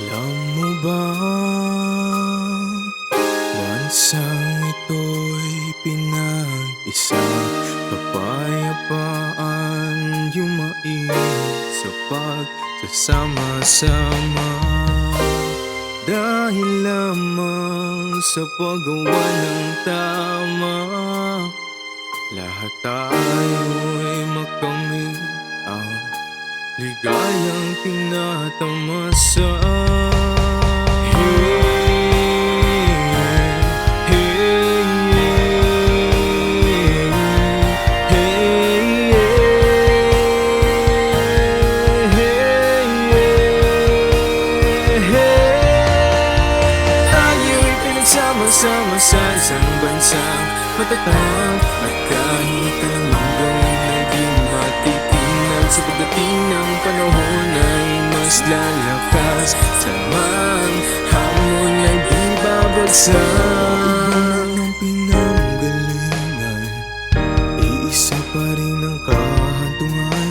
Alam mo ba, bansang ito'y pinag-isa, kapayapaan yumain sa pagsasama-sama. Dahil lamang sa paggawa ng tama, lahat tayo'y makamit ang ligayang tinatamasa. Tayo'y pinagsama-sama sa isang bansang matatag, at kahit anong gawin ay di matitingnan. Sa pagdating ng panahon ay mas lalakas, samang hamon ay di babagsak. Ng pinanggalingan, iisa pa rin ang kahantungan.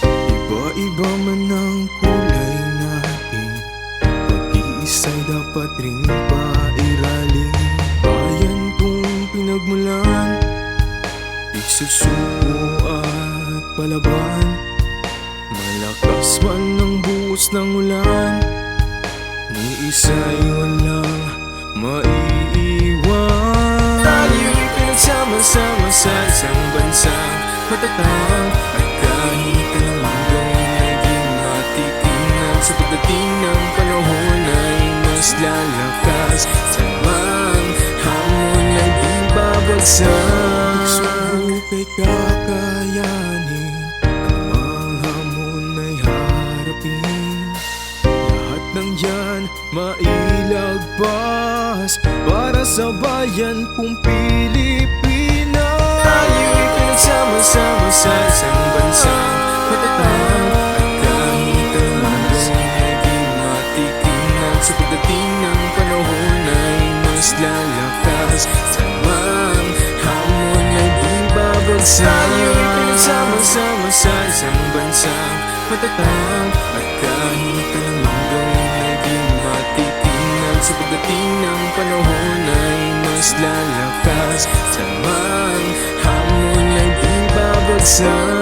Iba-iba man ang kulay natin, pag-iisa'y dapat ring pairalin. Bayan kong pinagmulan, isusuko at palaban. Malakas man ang buhos ng ulan, ni isa'y walang maiiwan. Tayo'y pinagsama-sama sa isang bansang matatag, at kahit anong gawin ay di matitingnan. Sa pagdating ng panahon ay mas lalakas, samang hamon ay di babagsak. Subuka'y kakayanin, anumang hamon ay harapin. Lahat ng yan mailagpas para sa bayan kong Pilipinas. Tayo'y pinagsama-sama sa isang bansang matatag, at kahit anong gawin ay di matitingnan. Sa pagdating ng panahon ay mas lalakas, samang hamon ay di babagsak. Tayo'y pinagsama-sama sa isang bansang matatag, at kahit anong gawin ay di matitingnan. Sa pagdating ng panahon ay mas lalakas, samang hamon ay di babagsak.